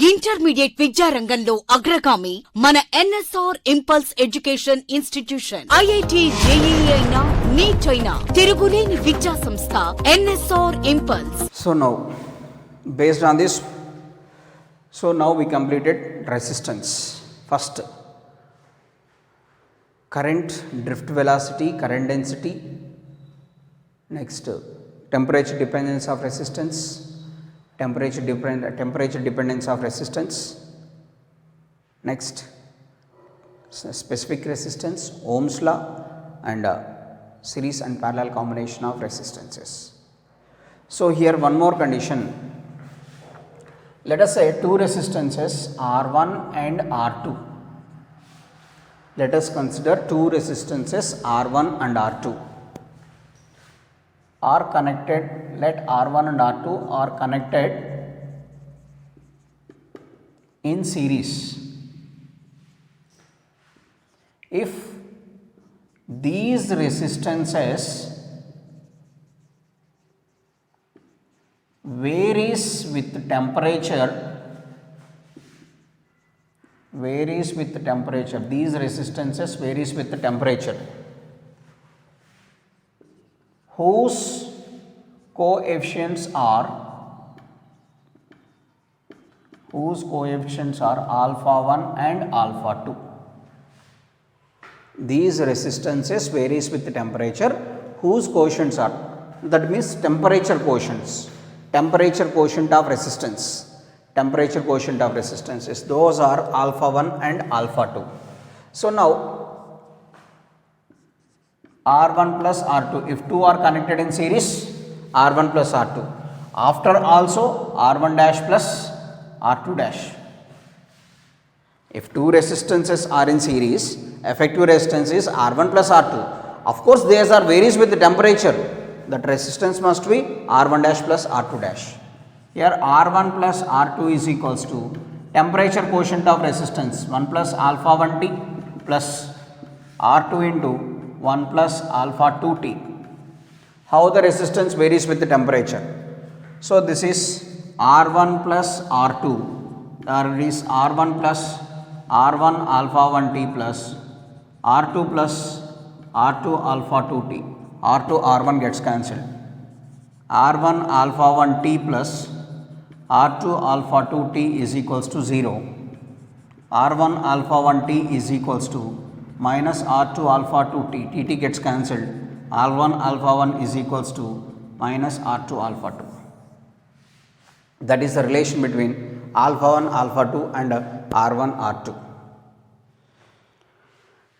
Intermediate విద్యారంగంలో అగ్రగామి మన NSR impulse education institution. IIT, JEE అయినా, నీట్ అయినా తిరుగులేని విద్యా సంస్థ NSR impulse. So based on this, now we completed resistance. First, current, drift velocity, current density. Next, temperature dependence of resistance, temperature dependence of resistance. Next, specific resistance, Ohm's law, and series and parallel combination of resistances. So here one more condition. Let us say two resistances R1 and R2. Let us consider two resistances R1 and R2 are connected. Let R1 and R2 are connected in series. If these resistances varies with temperature, these resistances varies with the temperature, whose coefficients are alpha 1 and alpha 2. These resistances varies with the temperature, whose quotients are, that means temperature quotient of resistance, those are alpha 1 and alpha 2. So now R1 plus R2, if two are connected in series, R1 plus R2, after also R1 dash plus R2 dash. If two resistances are in series, effective resistance is R1 plus R2. Of course, these are varies with the temperature. That resistance must be R1 dash plus R2 dash. Here R1 plus R2 is equals to temperature quotient of resistance 1 plus alpha 1t plus R2 into 1 plus alpha 2t. How the resistance varies with the temperature? So this is R1 plus R2, or it is R1 plus R1 alpha 1t plus R2 plus R2 alpha 2t. R2 R1 gets cancelled. R1 alpha 1t plus R2 alpha 2t is equals to 0. R1 alpha 1t is equals to minus R2 alpha 2t. Tt gets cancelled. R1 alpha 1 is equals to minus R2 alpha 2. That is the relation between alpha 1, alpha 2 and R1, R2.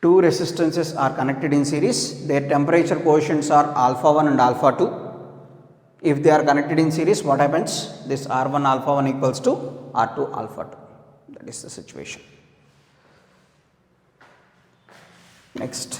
Two resistances are connected in series, their temperature quotients are alpha 1 and alpha 2. If they are connected in series, what happens? This R1 alpha 1 equals to R2 alpha 2. That is the situation. Next,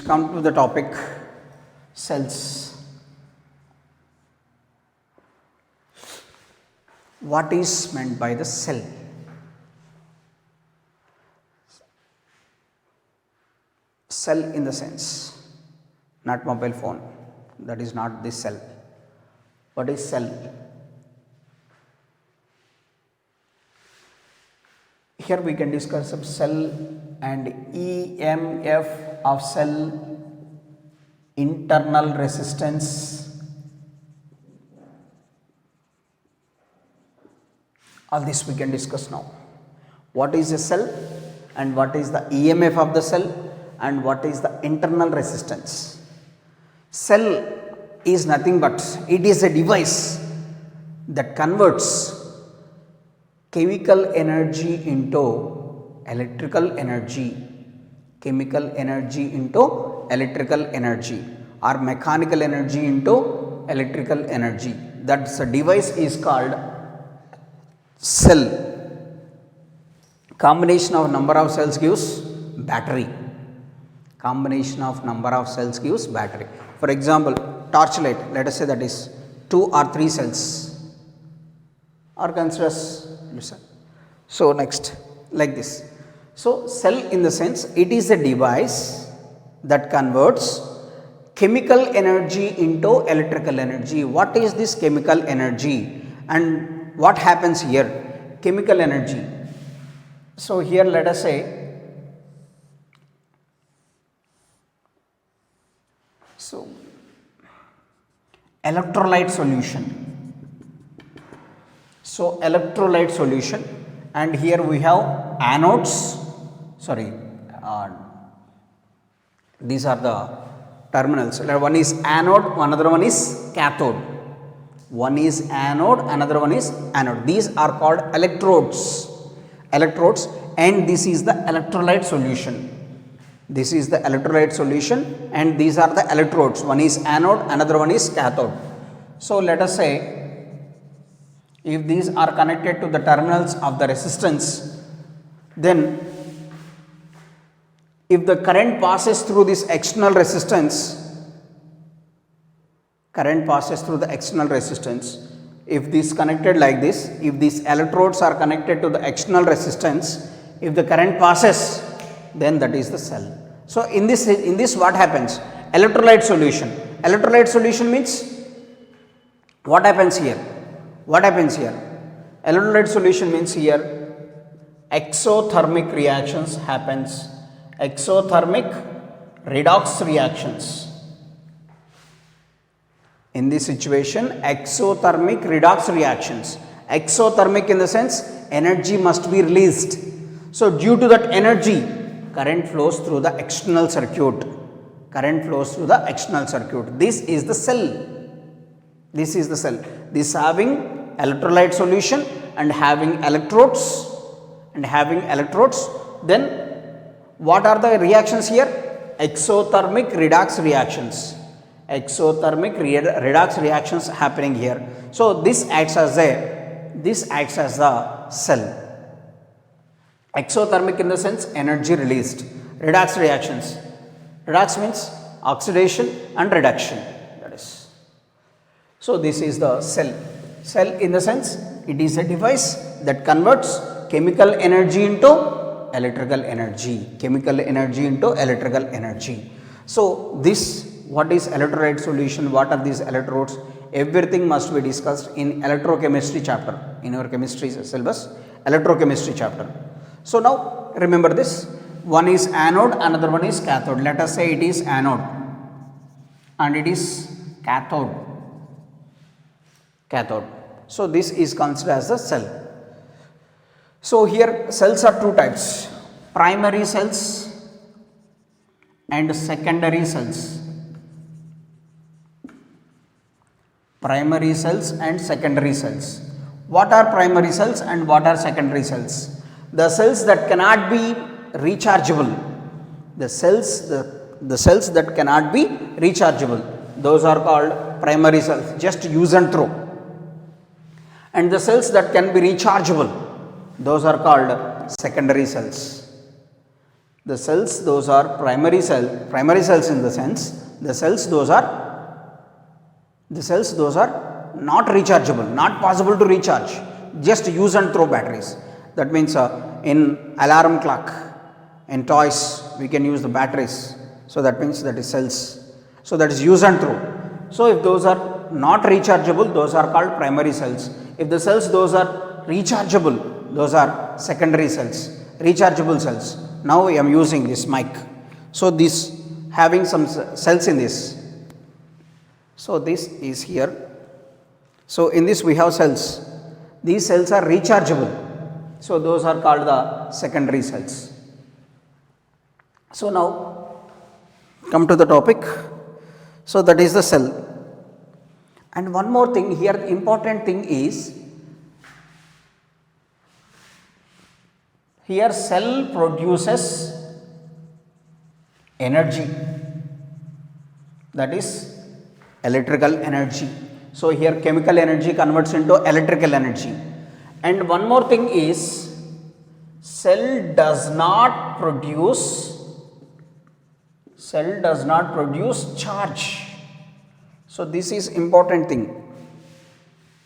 come to the topic cells. What is meant by the cell? Cell in the sense, not mobile phone, that is not the cell. What is cell? Here we can discuss some cell and EMF of cell, internal resistance, all this we can discuss now. What is a cell and what is the EMF of the cell and what is the internal resistance? Cell is nothing but it is a device that converts chemical energy into electrical energy, or mechanical energy into electrical energy. That device is called cell. Combination of number of cells gives battery. Combination of number of cells gives battery. For example, torchlight, let us say that is 2 or 3 cells. or consider as listen. So next, like this. So cell in the sense it is a device that converts chemical energy into electrical energy. What is this chemical energy and what happens here? Chemical energy. So here let us say, so electrolyte solution. So electrolyte solution, and here we have anodes, these are the terminals. One is anode, another one is cathode. One is anode, another one is anode. These are called electrodes. And this is the electrolyte solution. This is the electrolyte solution and these are the electrodes. One is anode, another one is cathode. So let us say if these are connected to the terminals of the resistance, then if the current passes through this external resistance, if this connected like this, if these electrodes are connected to the external resistance, if the current passes, then that is the cell. So in this what happens? Electrolyte solution means what happens here? Electrolyte solution means here exothermic reactions happens, exothermic redox reactions. In this situation, exothermic redox reactions. Exothermic in the sense energy must be released. So due to that energy, current flows through the external circuit. This is the cell. This having electrolyte solution and having electrodes. Then what are the reactions here? Exothermic redox reactions. Redox reactions happening here. So this acts as the cell. Exothermic in the sense energy released. Redox reactions. Redox means oxidation and reduction. That is. So this is the cell. Cell in the sense it is a device that converts chemical energy into electrical energy. So this, what is electrolyte solution? What are these electrodes? Everything must be discussed in electrochemistry chapter in your chemistry syllabus, electrochemistry chapter. So now remember this, one is anode, another one is cathode. Let us say it is anode and it is cathode. So this is considered as the cell. So here cells are two types, primary cells and secondary cells. Primary cells and secondary cells. What are primary cells and what are secondary cells? The cells that cannot be rechargeable. The cells that cannot be rechargeable, those are called primary cells, just use and throw. And the cells that can be rechargeable, those are called secondary cells. The cells, those are primary cells in the sense, the cells those are not rechargeable, not possible to recharge, just use and throw batteries. That means in alarm clock, in toys we can use the batteries. So that means that is cells. So that is use and throw. So if those are not rechargeable, those are called primary cells. If the cells those are rechargeable, those are secondary cells, rechargeable cells. Now I am using this mic. So this having some cells in this. So this is here. So in this we have cells. These cells are rechargeable. So those are called the secondary cells. So now come to the topic. So that is the cell. And one more thing here, the important thing is, here cell produces energy, that is electrical energy. So here chemical energy converts into electrical energy. And one more thing is, cell does not produce charge. So this is important thing.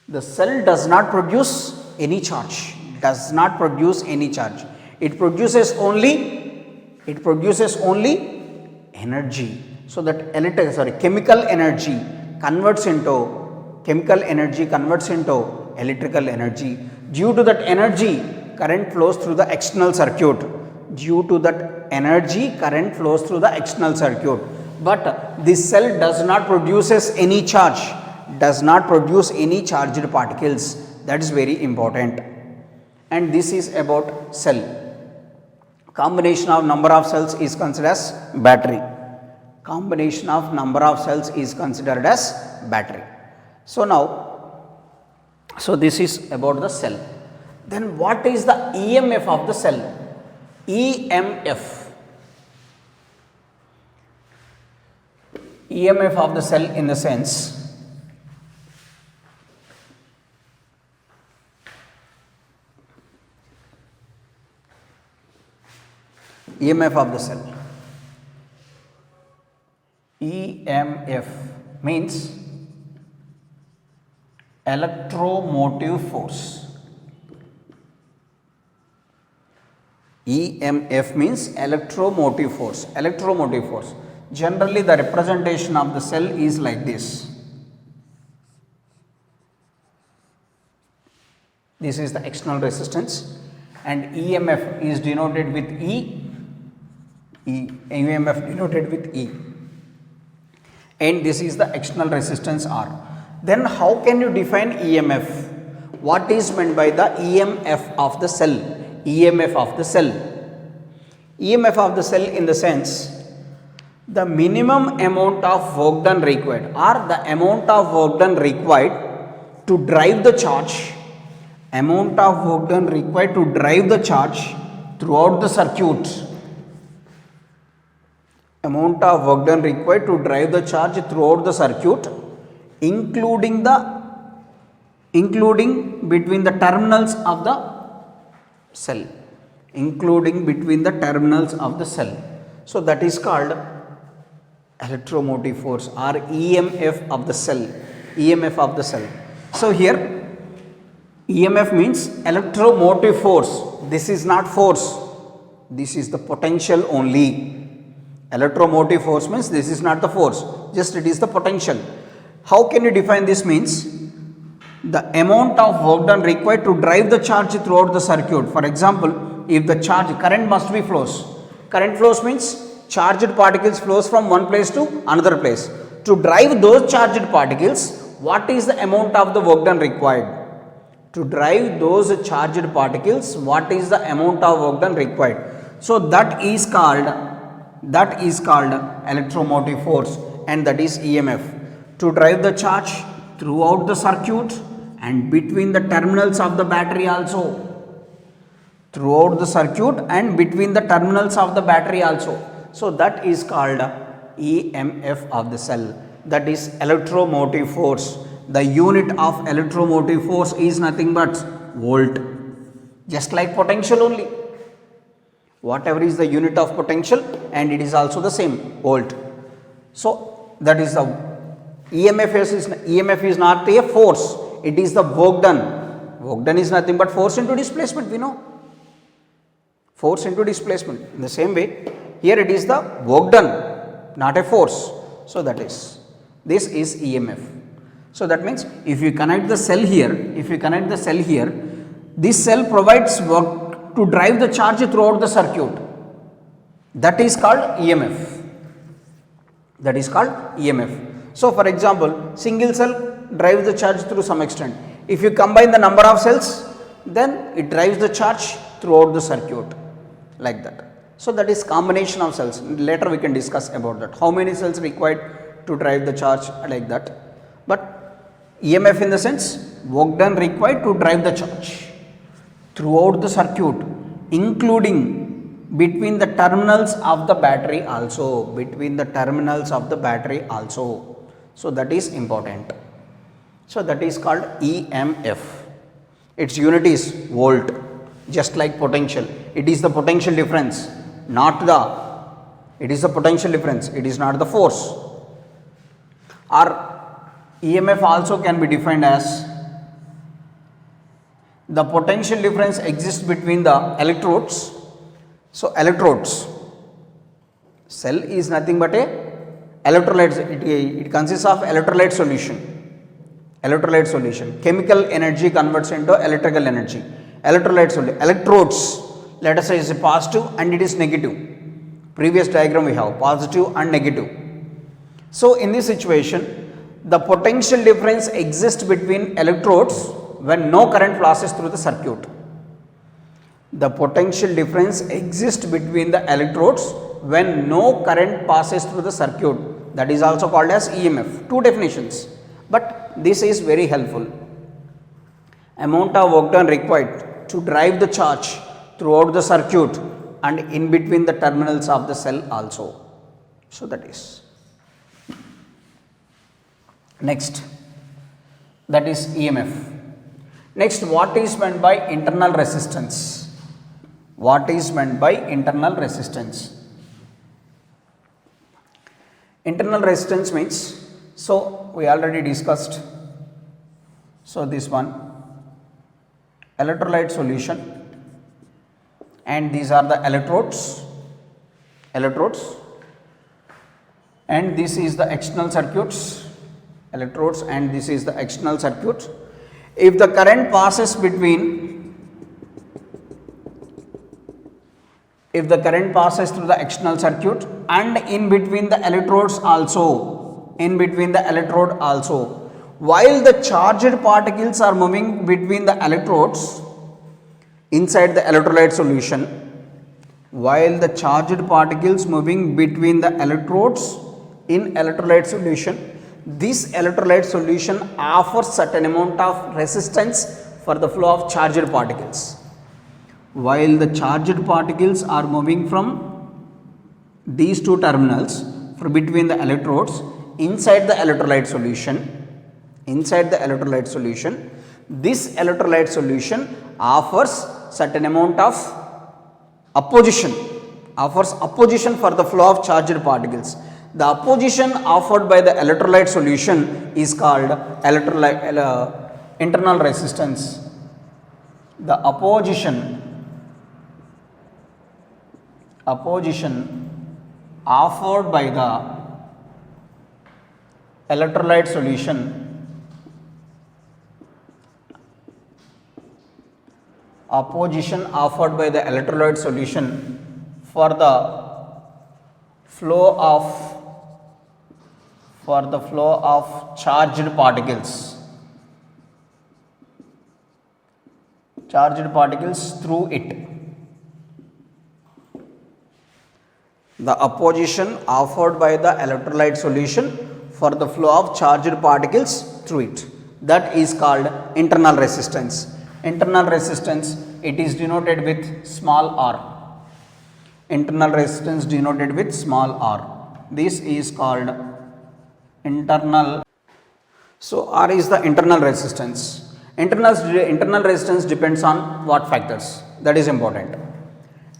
The cell does not produce any charge, does not produce any charge. It produces only energy. So that chemical energy converts into electrical energy. Due to that energy, current flows through the external circuit. But this cell does not produces any charge, charged particles. That is very important. And this is about cell. Combination of number of cells is considered as battery. So now, this is about the cell. Then what is the EMF of the cell? EMF of the cell in the sense, EMF of the cell. EMF means electromotive force. EMF means electromotive force. Generally, the representation of the cell is like this. This is the external resistance, and EMF is denoted with E. EMF denoted with E. And this is the external resistance R. Then how can you define EMF? What is meant by the EMF of the cell? EMF of the cell in the sense, the minimum amount of work done required, or the amount of work done required to drive the charge, throughout the circuit. Including between the terminals of the cell. So that is called electromotive force or EMF of the cell. So here EMF means electromotive force. This is not force, this is the potential only. Electromotive force means this is not the force, just it is the potential. How can you define this? Means the amount of work done required to drive the charge throughout the circuit. For example, if the current must be flows. Current flows means charged particles flows from one place to another place. To drive those charged particles, what is the amount of the work done required? So that is called electromotive force, and that is EMF. To drive the charge throughout the circuit and between the terminals of the battery also. So that is called EMF of the cell. That is electromotive force. The unit of electromotive force is nothing but volt. Just like potential only. Whatever is the unit of potential, and it is also the same, volt. So that is the EMF is not a force, it is the work done. Work done is nothing but force into displacement, we know. Force into displacement. In the same way, here it is the work done, not a force. So that is, this is EMF. So that means if you connect the cell here, this cell provides work to drive the charge throughout the circuit. That is called EMF. So for example, single cell drives the charge through some extent. If you combine the number of cells, then it drives the charge throughout the circuit, like that. So that is combination of cells. Later we can discuss about that. How many cells required to drive the charge, like that. But EMF in the sense, work done required to drive the charge throughout the circuit, including between the terminals of the battery also. So that is important. So that is called EMF. Its unit is volt, just like potential. It is the potential difference, it is not the force. Or EMF also can be defined as the potential difference exists between the electrodes. So electrodes, cell is nothing but a electrolyte, it consists of electrolyte solution. Chemical energy converts into electrical energy. Electrodes, let us say, is a positive and it is negative. Previous diagram we have positive and negative. So in this situation, the potential difference exists between electrodes when no current passes through the circuit. The potential difference exists between the electrodes when no current passes through the circuit. That is also called as EMF. Two definitions, but this is very helpful. Amount of work done required to drive the charge throughout the circuit and in between the terminals of the cell also. So that is. Next, that is EMF. Next, what is meant by internal resistance? What is meant by internal resistance? Internal resistance means, so we already discussed, so this one, electrolyte solution, and these are the electrodes, and this is the external circuits, electrodes, and this is the external circuit. If the current passes between, if the current passes through the external circuit and in between the electrodes also, while the charged particles are moving between the electrodes inside the electrolyte solution, while the charged particles moving between the electrodes in electrolyte solution, this electrolyte solution offers certain amount of resistance for the flow of charged particles. While the charged particles are moving from these two terminals for between the electrodes inside the electrolyte solution, this electrolyte solution offers certain amount of opposition for the flow of charged particles. The opposition offered by the electrolyte solution is called internal resistance. The opposition offered by the electrolyte solution for the flow of charged particles through it. The opposition offered by the electrolyte solution for the flow of charged particles through it, that is called internal resistance. Internal resistance, it is denoted with small r. Internal resistance denoted with small r. This is called internal. So R is the internal resistance. Internal resistance depends on what factors? That is important.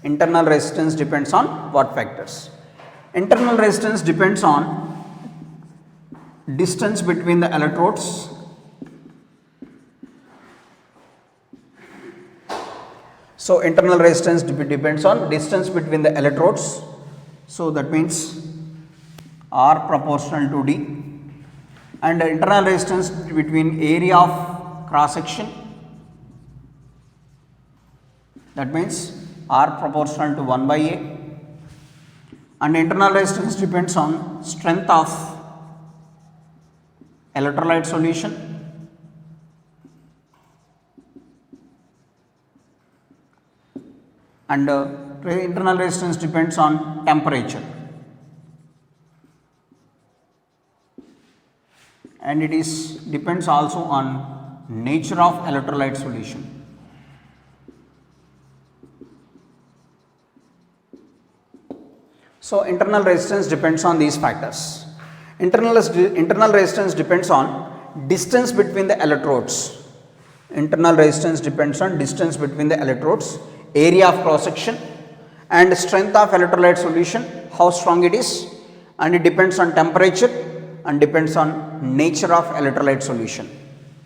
Internal resistance depends on what factors? Internal resistance depends on distance between the electrodes, so internal resistance depends on distance between the electrodes, so that means R proportional to D, and the internal resistance between area of cross section, that means R proportional to 1 by A, and internal resistance depends on strength of electrolyte solution, and internal resistance depends on temperature, and it is depends also on nature of electrolyte solution. So internal resistance depends on these factors. Internal resistance depends on distance between the electrodes. Internal resistance depends on distance between the electrodes, area of cross section, and strength of electrolyte solution, how strong it is, and it depends on temperature and depends on nature of electrolyte solution.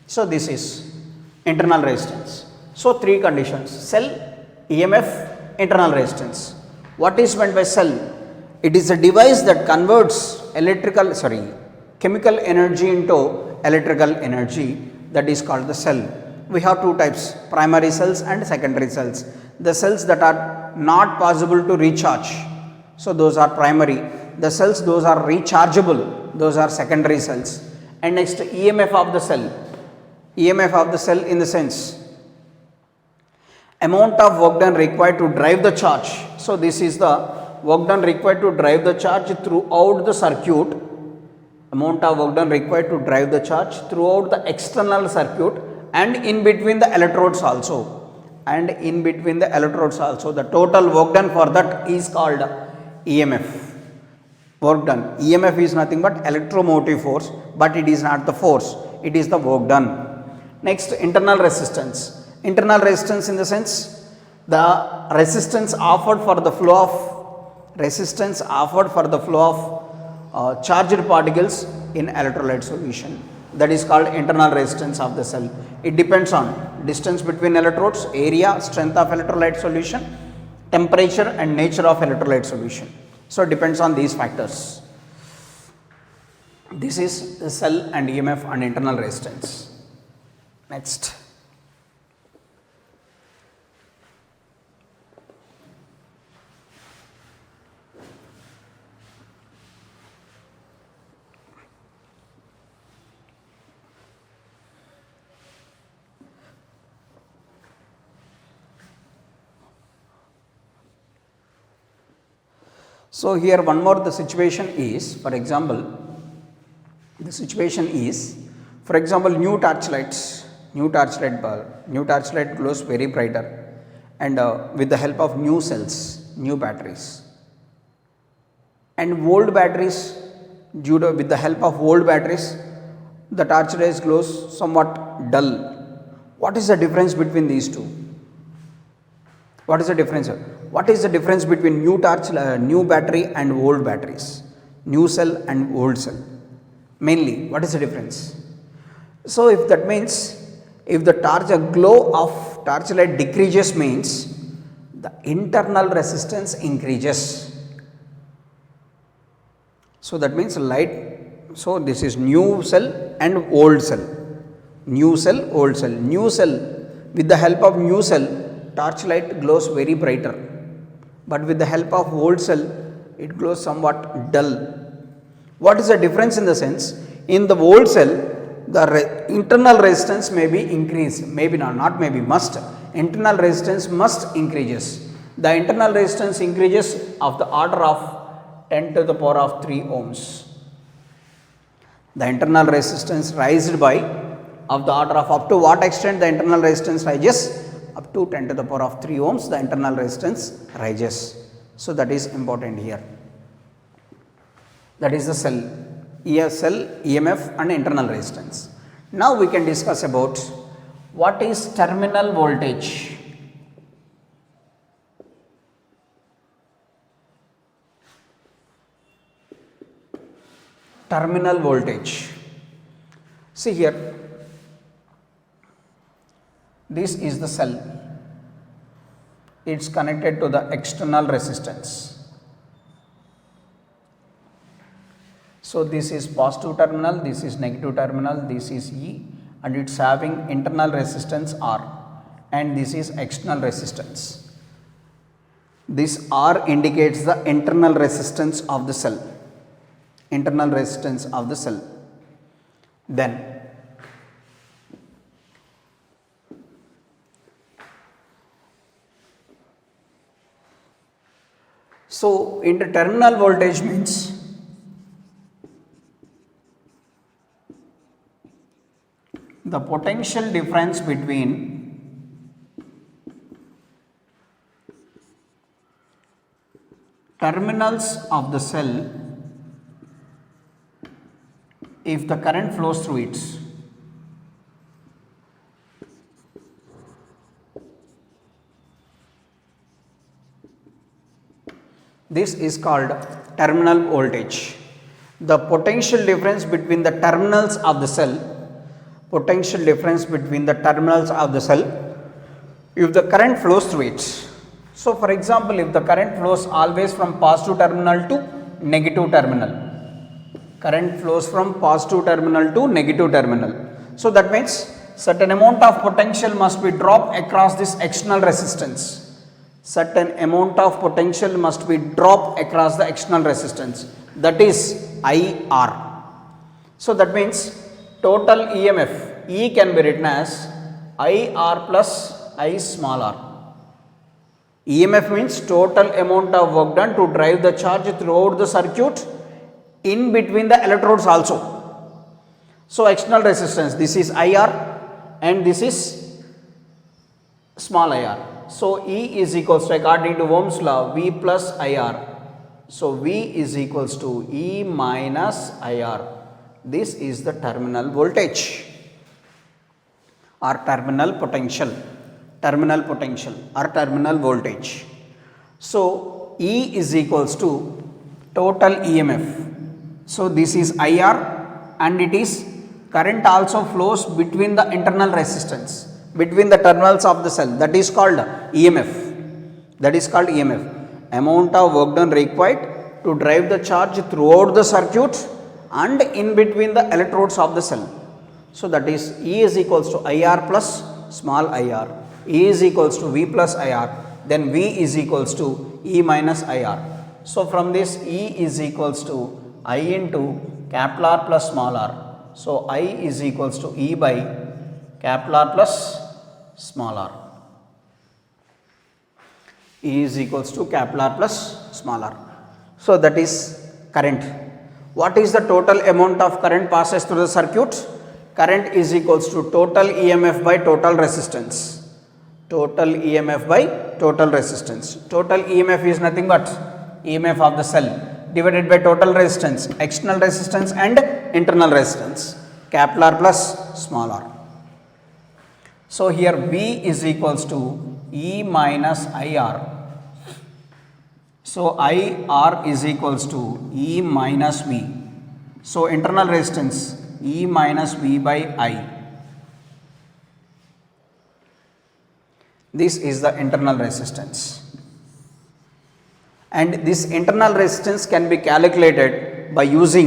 So this is internal resistance. So, three conditions: cell, EMF, internal resistance. What is meant by cell? It is a device that converts chemical energy into electrical energy, that is called the cell. We have two types, primary cells and secondary cells. The cells that are not possible to recharge, so those are primary. The cells those are rechargeable, those are secondary cells. And next, EMF of the cell. EMF of the cell in the sense amount of work done required to drive the charge. So, this is the work done required to drive the charge throughout the circuit, amount of work done required to drive the charge throughout the external circuit and in between the electrodes also, the total work done for that is called EMF. Work done, EMF is nothing but electromotive force, but it is not the force, it is the work done. Next, internal resistance. Internal resistance in the sense the resistance offered for the flow of charged particles in electrolyte solution, that is called internal resistance of the cell. It depends on distance between electrodes, area, strength of electrolyte solution, temperature and nature of electrolyte solution. So, it depends on these factors. This is the cell and EMF and internal resistance. Next. So, here one more, the situation is, for example, new torchlight glows very brighter, and with the help of new cells, new batteries, and old batteries, with the help of old batteries, the torchlight glows somewhat dull. What is the difference between these two? What is the difference? What is the difference between new battery and old batteries? New cell and old cell. Mainly, what is the difference? So, if that means, if the glow of torchlight decreases, means the internal resistance increases. So, that means light. So, this is new cell and old cell. New cell, old cell. New cell, with the help of new cell, torchlight glows very brighter, but with the help of old cell, it glows somewhat dull. What is the difference in the sense? In the old cell, the internal resistance may be increased, maybe not maybe, must. Internal resistance must increases. The internal resistance increases of the order of 10 to the power of 3 ohms. The internal resistance raised by of the order of up to what extent the internal resistance rises? Up to 10 to the power of 3 ohms, the internal resistance rises. So, that is important here. That is the cell, EMF and internal resistance. Now, we can discuss about what is terminal voltage. Terminal voltage. See here, this is the cell, it is connected to the external resistance. So, this is positive terminal, this is negative terminal, this is E, and it is having internal resistance R, and this is external resistance. This R indicates the internal resistance of the cell, internal resistance of the cell. Then, so, in the terminal voltage means the potential difference between terminals of the cell if the current flows through it. This is called terminal voltage. The potential difference between the terminals of the cell, if the current flows through it. So for example, if the current flows always from positive terminal to negative terminal, current flows from positive terminal to negative terminal. So that means certain amount of potential must be dropped across this external resistance. Certain amount of potential must be dropped across the external resistance, that is IR. So that means total EMF E can be written as IR plus I small r. EMF means total amount of work done to drive the charge throughout the circuit in between the electrodes also. So external resistance, this is IR and this is small IR. So E is equals to, according to Ohm's law, V plus IR. So V is equals to E minus IR. This is the terminal voltage or terminal potential or terminal voltage. So E is equals to total EMF. So this is IR and it is current also flows between the internal resistance, between the terminals of the cell, that is called EMF. That is called EMF. Amount of work done required to drive the charge throughout the circuit and in between the electrodes of the cell. So that is E is equals to IR plus small IR. E is equals to V plus IR. Then V is equals to E minus IR. So from this E is equals to I into capital R plus small r. So I is equals to E by capital R plus small r. E is equals to capital R plus small r. So that is current. What is the total amount of current passes through the circuit? Current is equals to total EMF by total resistance. Total EMF by total resistance. Total EMF is nothing but EMF of the cell divided by total resistance, external resistance and internal resistance, capital R plus small r. So here V is equals to E minus IR. So IR is equals to E minus V. So internal resistance E minus V by I. This is the internal resistance. And this internal resistance can be calculated by using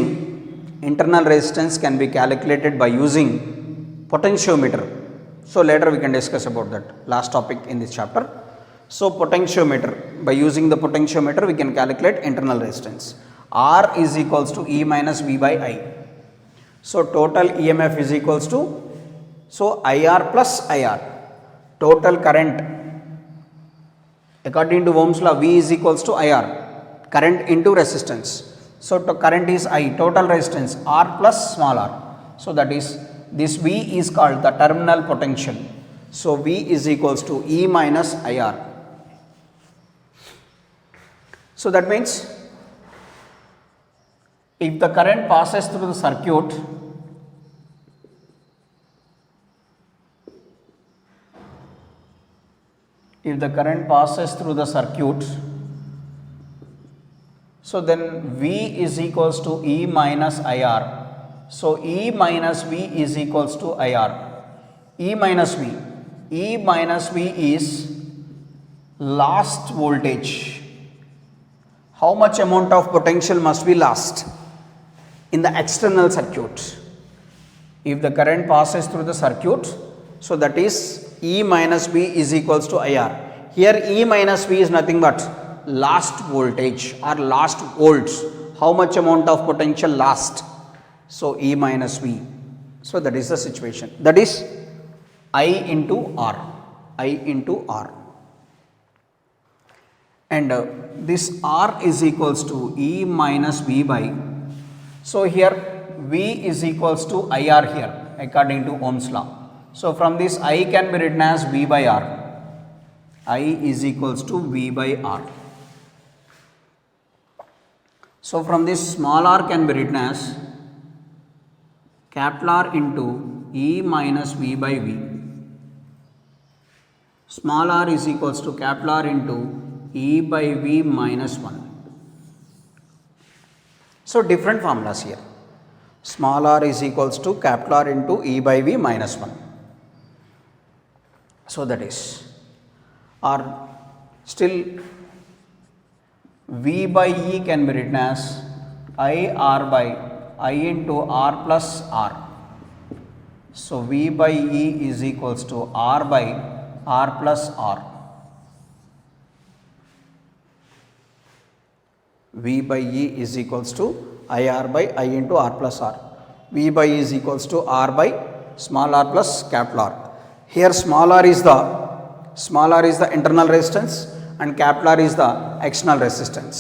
potentiometer. So later we can discuss about that, last topic in this chapter. So potentiometer, by using the potentiometer we can calculate internal resistance. R is equals to E minus V by I. So total EMF is equals to, so IR plus IR, total current according to Ohm's law, V is equals to IR, current into resistance. So current is I, total resistance R plus small r. So that is, this V is called the terminal potential. So V is equals to E minus IR. So that means if the current passes through the circuit, so then V is equals to E minus IR. So E minus V is equals to IR. E minus V is lost voltage. How much amount of potential must be lost in the external circuit? If the current passes through the circuit, so that is E minus V is equals to IR. Here E minus V is nothing but lost voltage or lost volts. How much amount of potential lost? So E minus V. So that is the situation. That is I into R. And this R is equals to E minus V by. So here V is equals to IR here according to Ohm's law. So from this I can be written as V by R. I is equals to V by R. So from this small r can be written as capital R into E minus V by V. Small r is equals to capital R into E by V minus 1. So different formulas here. Small r is equals to capital R into E by V minus 1. So that is or still V by E can be written as I R by I into R plus R. So V by E is equals to R by R plus R. V by E is equals to IR by I into R plus R. V by E is equals to R by small r plus capital R. Here small r is the internal resistance and capital R is the external resistance.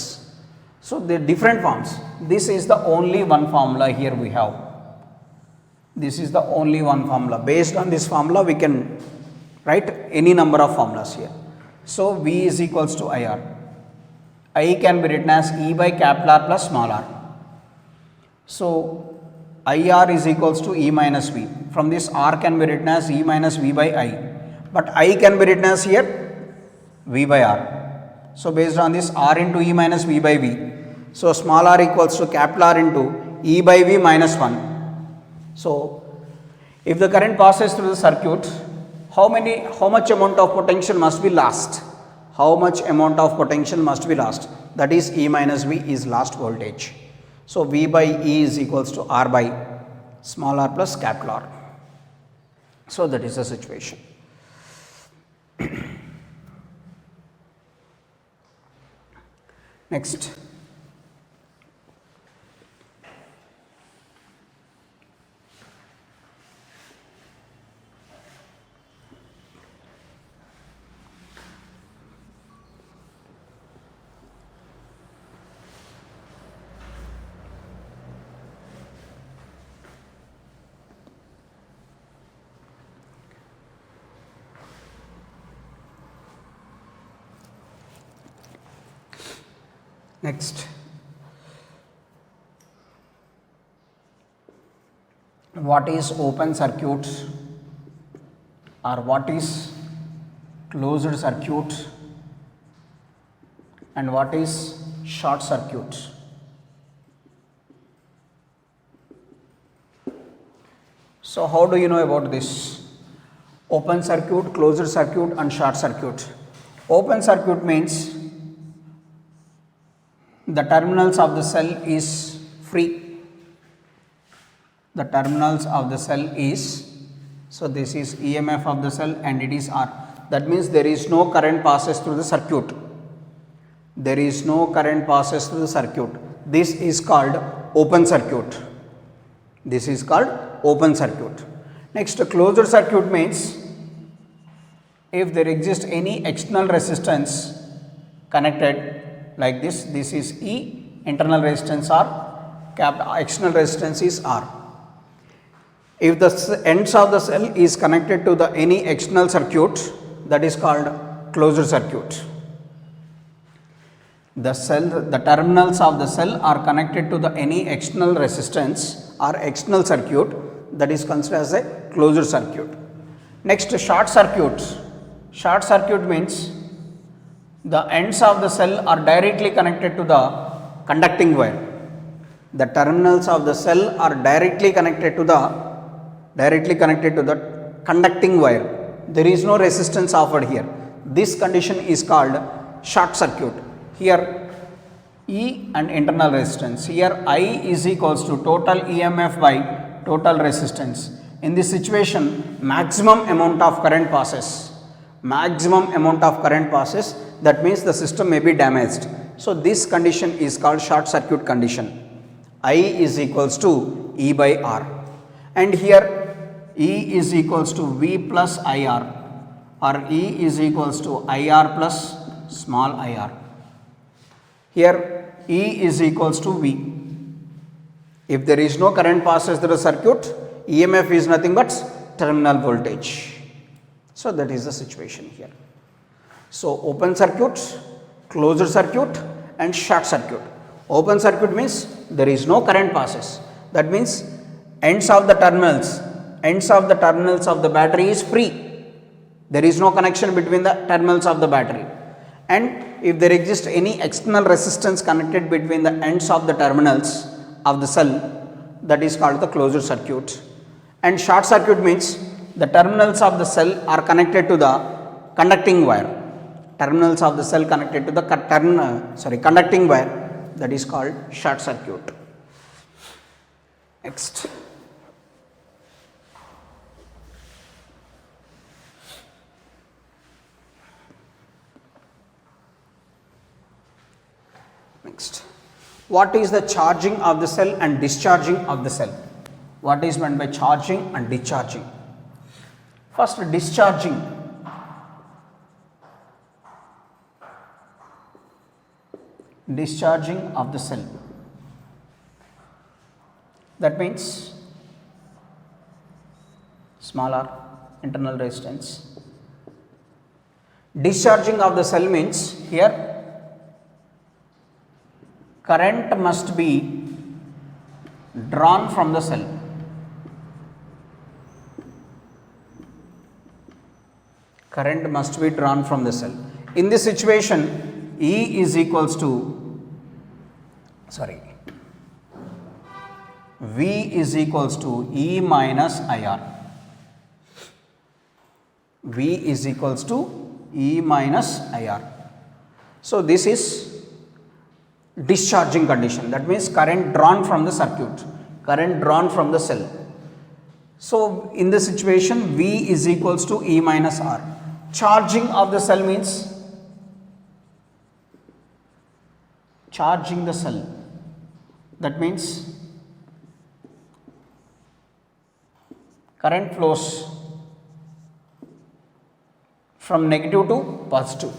So the different forms. This is the only one formula here we have. This is the only one formula. Based on this formula we can write any number of formulas here. So V is equals to IR. I can be written as E by capital R plus small r. So IR is equals to E minus V. From this R can be written as E minus V by I. But I can be written as here V by R. So based on this R into E minus V by V. So small r equals to capital R into E by V minus 1. So if the current passes through the circuit, how much amount of potential must be lost? How much amount of potential must be lost? That is E minus V is lost voltage. So V by E is equals to R by small r plus capital R. So that is the situation. Next. Next, what is open circuit or what is closed circuit and what is short circuit? So how do you know about this? Open circuit, closed circuit and short circuit. Open circuit means the terminals of the cell is free. The terminals of the cell is, so this is EMF of the cell and it is R. That means there is no current passes through the circuit. There is no current passes through the circuit. This is called open circuit. This is called open circuit. Next, closed circuit means if there exists any external resistance connected like this is E, internal resistance R, external resistance is R. If the ends of the cell is connected to the any external circuit, that is called closed circuit. The terminals of the cell are connected to the any external resistance or external circuit, that is considered as a closed circuit. Next, short circuit. Short circuit means the ends of the cell are directly connected to the conducting wire. The terminals of the cell are directly connected to the conducting wire. There is no resistance offered here. This condition is called short circuit. Here E and internal resistance. Here I is equals to total EMF by total resistance. In this situation, maximum amount of current passes. Maximum amount of current passes. That means the system may be damaged. So this condition is called short circuit condition. I is equals to E by R. And here E is equals to V plus IR or E is equals to IR plus small IR. Here E is equals to V. If there is no current passes through the circuit, EMF is nothing but terminal voltage. So that is the situation here. So open circuit, closed circuit and short circuit. Open circuit means there is no current passes. That means ends of the terminals of the battery is free. There is no connection between the terminals of the battery. And if there exists any external resistance connected between the ends of the terminals of the cell, that is called the closed circuit. And short circuit means the terminals of the cell are connected to the conducting wire. terminals of the cell connected to the conducting wire, that is called short circuit. Next. Next. What is the charging of the cell and discharging of the cell? What is meant by charging and discharging? First, discharging. Discharging of the cell. That means small r, internal resistance. Discharging of the cell means here current must be drawn from the cell. Current must be drawn from the cell. In this situation, E is equals to, V is equals to E minus IR. V is equals to E minus IR. So, this is discharging condition, that means current drawn from the circuit, current drawn from the cell. So, in this situation V is equals to E minus R. Charging of the cell means charging the cell, that means current flows from negative to positive.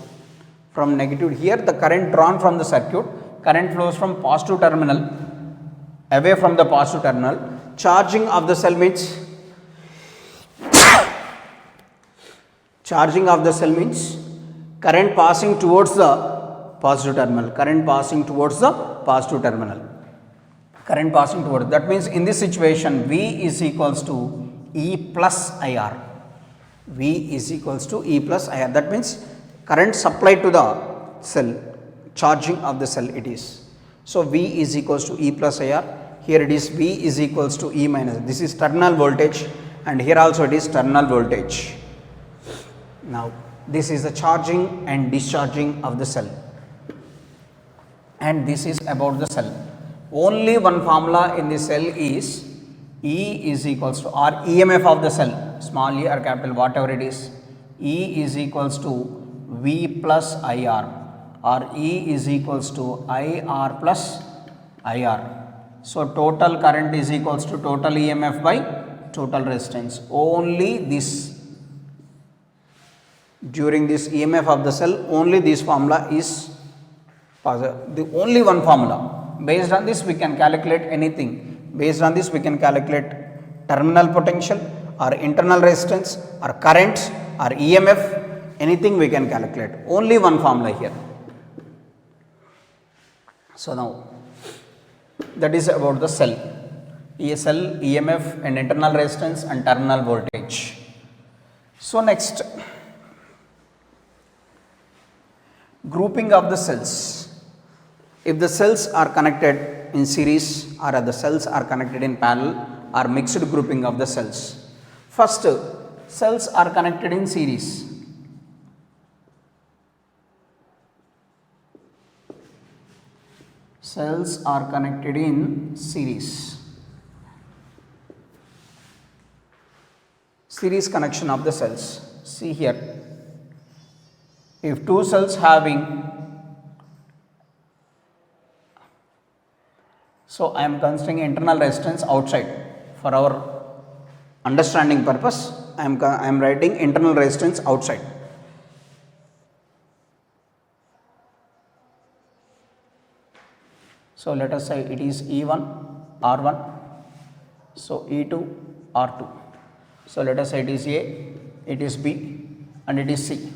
From negative, here the current drawn from the circuit, current flows from positive terminal away from the positive terminal. Charging of the cell means charging of the cell means current passing towards the positive terminal, current passing towards the positive terminal, current passing towards. That means in this situation V is equals to E plus IR. V is equals to E plus IR. That means current supplied to the cell, charging of the cell it is. So, V is equals to E plus IR. Here it is V is equals to E minus. This is terminal voltage and here also it is terminal voltage. Now, this is the charging and discharging of the cell, and this is about the cell. Only one formula in the cell is E is equals to, or EMF of the cell, small e or capital whatever it is, E is equals to V plus IR, or E is equals to IR plus IR. So, total current is equals to total EMF by total resistance. Only this, during this EMF of the cell, only this formula is the only one formula. Based on this we can calculate anything. Based on this we can calculate terminal potential or internal resistance or current or EMF, anything we can calculate. Only one formula here. So, now that is about the cell. Cell, EMF and internal resistance and terminal voltage. So, next, grouping of the cells. If the cells are connected in series or the cells are connected in parallel or mixed grouping of the cells. First, cells are connected in series. Cells are connected in series. Series connection of the cells. See here, if two cells having, so I am considering internal resistance outside for our understanding purpose. I am writing internal resistance outside. So, let us say it is E1 R1, so E2 R2. So, let us say it is A, it is B and it is C.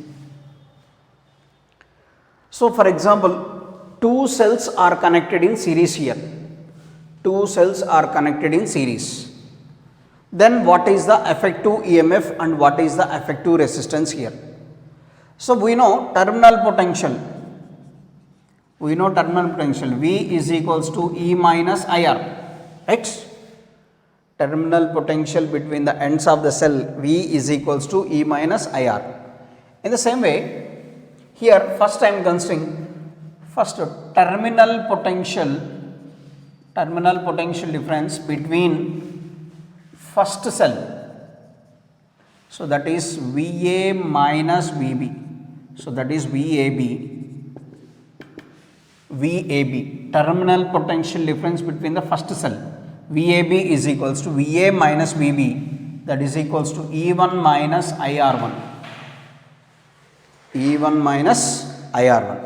So, for example, two cells are connected in series here. Two cells are connected in series. Then what is the effective EMF and what is the effective resistance here? So, we know terminal potential. We know terminal potential V is equals to E minus IR, right? Terminal potential between the ends of the cell V is equals to E minus IR. In the same way, Here first I am considering first terminal potential difference between first cell. So that is VA minus VB. So that is VAB. Terminal potential difference between the first cell. VAB is equals to VA minus VB, that is equals to E1 minus IR1. E1 minus IR1.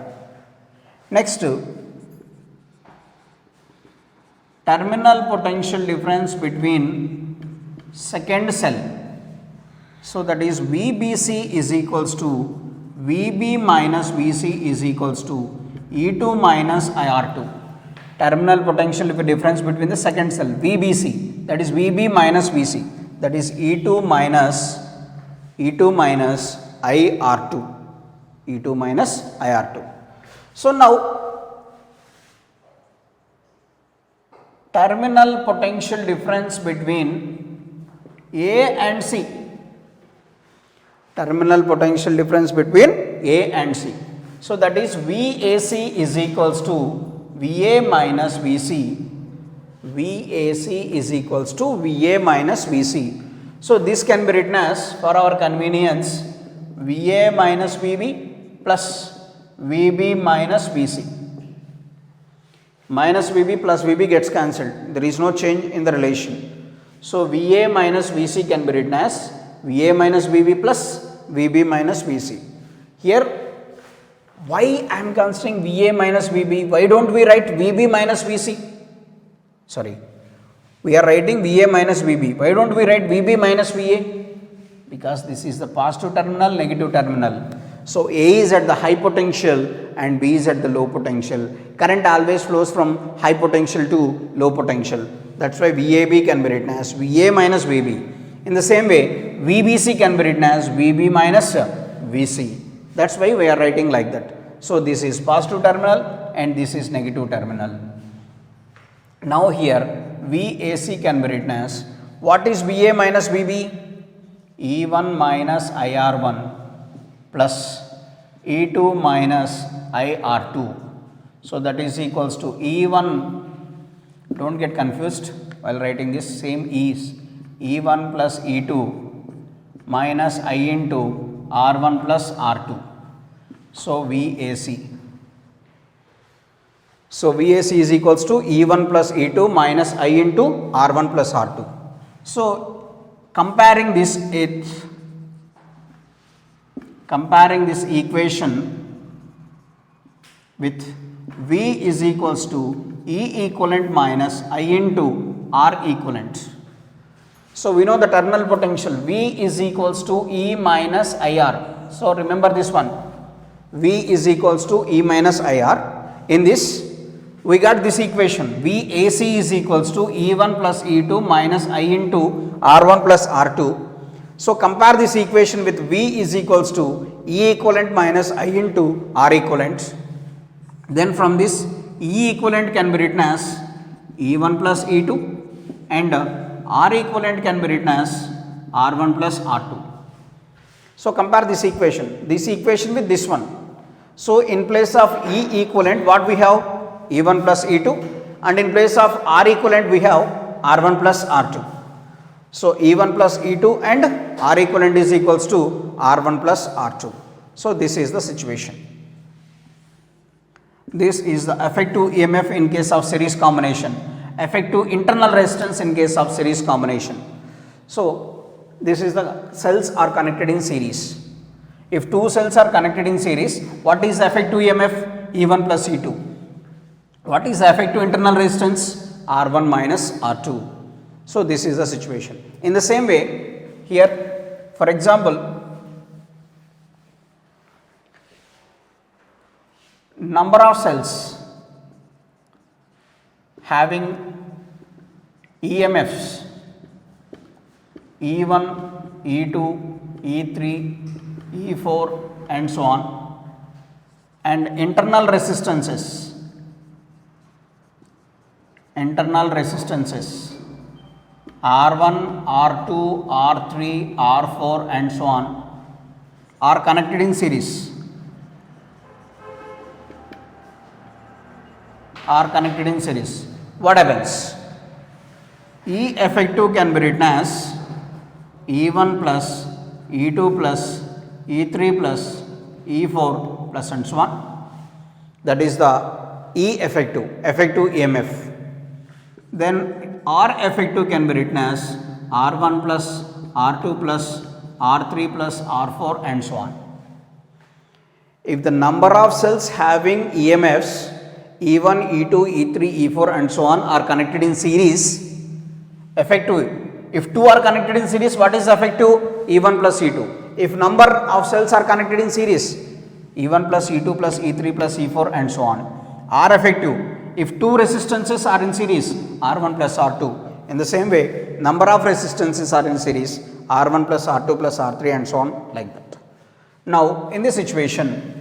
Next, terminal potential difference between second cell. So that is VBC is equals to VB minus VC is equals to E2 minus IR2. Terminal potential difference between the second cell VBC, that is VB minus VC, that is E2 minus IR2. E2 minus IR2. So now terminal potential difference between A and C. Terminal potential difference between A and C. So that is VAC is equals to VA minus VC. VAC is equals to VA minus VC. So this can be written as, for our convenience, VA minus VB plus VB minus VC. Minus VB plus VB gets cancelled. There is no change in the relation. So VA minus VC can be written as VA minus VB plus VB minus VC. Here, why I am considering VA minus VB? Why don't we write VB minus VC? Sorry, we are writing VA minus VB. Why don't we write VB minus VA? Because this is the positive terminal, negative terminal. So A is at the high potential and B is at the low potential. Current always flows from high potential to low potential. That's why VAB can be written as VA minus VB. In the same way, VBC can be written as VB minus VC. That's why we are writing like that. So this is positive terminal and this is negative terminal. Now here VAC can be written as, what is VA minus VB? E1 minus IR1 plus E2 minus IR2. So that is equals to E1, don't get confused while writing this, same E's, E1 plus E2 minus I into R1 plus R2. So VAC. So VAC is equals to E1 plus E2 minus I into R1 plus R2. So comparing this equation with V is equals to E equivalent minus I into R equivalent. So we know the terminal potential V is equals to E minus IR. So remember this one, V is equals to E minus IR. In this we got this equation, VAC is equals to E1 plus E2 minus I into R1 plus R2. So compare this equation with V is equals to E equivalent minus I into R equivalent. Then from this E equivalent can be written as E1 plus E2 and R equivalent can be written as R1 plus R2. So compare this equation with this one. So in place of E equivalent, what we have? E1 plus E2, and in place of R equivalent we have R1 plus R2. So E1 plus E2 and R equivalent is equals to R1 plus R2. So this is the situation. This is the effective EMF in case of series combination, effective internal resistance in case of series combination. So this is the cells are connected in series. If two cells are connected in series, what is the effective EMF? E1 plus E2. What is the effective internal resistance? R1 minus R2. So this is the situation. In the same way, here for example, number of cells having EMFs E1, E2, E3, E4 and so on, and internal resistances R1, R2, R3, R4 and so on are connected in series. are connected in series, what happens? E effective can be written as E1 plus E2 plus E3 plus E4 plus and so on. That is the E effective EMF. Then R effective can be written as R1 plus R2 plus R3 plus R4 and so on. If the number of cells having EMFs E1, E2, E3, E4 and so on are connected in series, effective, if two are connected in series, what is effective? E1 plus E2. If number of cells are connected in series, E1 plus E2 plus E3 plus E4 and so on. R effective, if two resistances are in series, R1 plus R2. In the same way, number of resistances are in series, R1 plus R2 plus R3 and so on, like that. Now, in this situation,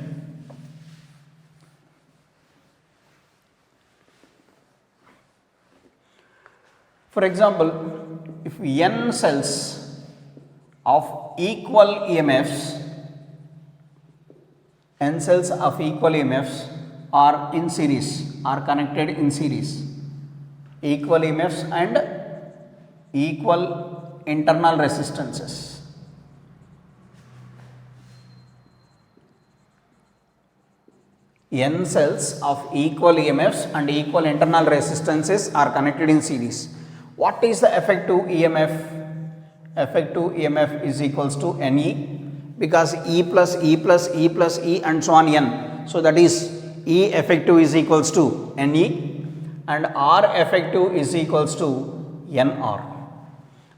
for example, if n cells of equal EMFs, n cells of equal EMFs are in series, are connected in series, equal EMFs and equal internal resistances. N cells of equal EMFs and equal internal resistances are connected in series. What is the effective EMF? Effective EMF is equals to NE, because E plus E plus E plus E and so on N. So that is E effective is equals to NE and R effective is equals to NR.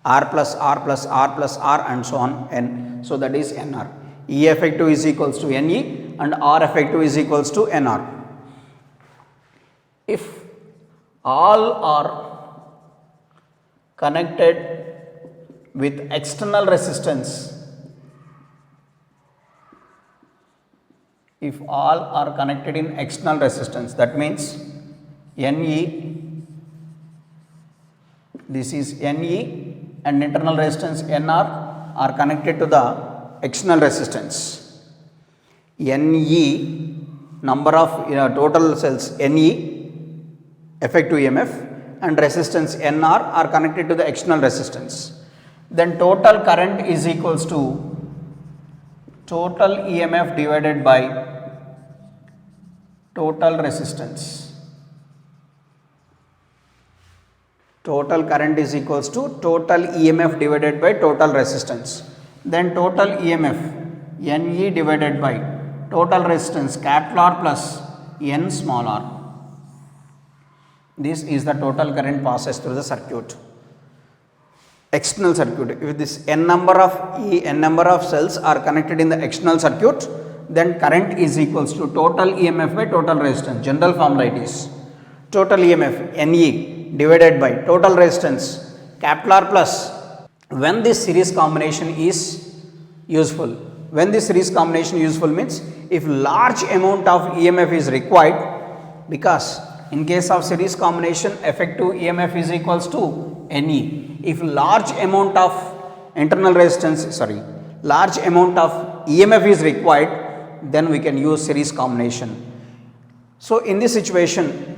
R plus R plus R plus R and so on N. So that is NR. E effective is equals to NE and R effective is equals to NR. If all are connected with external resistance, if all are connected in external resistance, that means NE, this is NE and internal resistance NR are connected to the external resistance. NE, number of total cells NE, effective EMF, and resistance NR are connected to the external resistance. Then total current is equals to total EMF divided by total resistance. Total current is equals to total EMF divided by total resistance. Then total EMF NE divided by total resistance capital R plus N small r. This is the total current passes through the circuit. External circuit. If this n number of cells are connected in the external circuit, then current is equals to total EMF by total resistance. General formula it is total EMF NE divided by total resistance capital R plus. When this series combination is useful, means if large amount of EMF is required, because in case of series combination effective EMF is equals to NE. If large amount of large amount of EMF is required, then we can use series combination. So in this situation,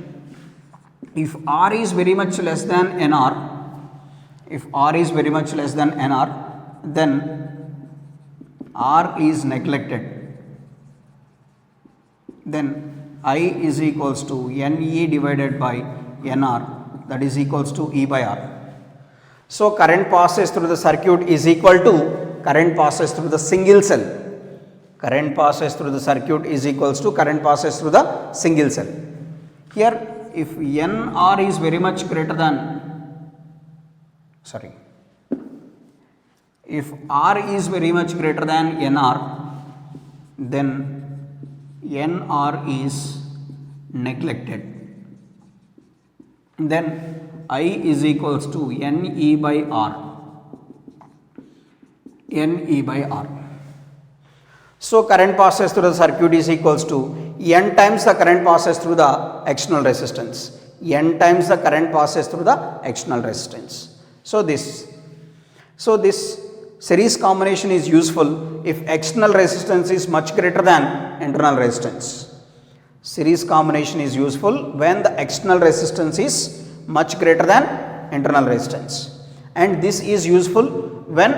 if R is very much less than NR, then R is neglected. Then I is equals to NE divided by NR, that is equals to E by R. So current passes through the circuit is equal to current passes through the single cell. Current passes through the circuit is equals to current passes through the single cell. Here if NR is very much greater than, if R is very much greater than NR, then NR is neglected. Then I is equals to NE by R. So current passes through the circuit is equals to N times the current passes through the external resistance. So this series combination is useful if external resistance is much greater than internal resistance. Series combination is useful when the external resistance is much greater than internal resistance, and this is useful when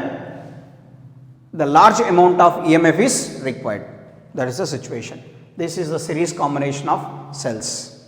the large amount of EMF is required. That is the situation. This is the series combination of cells.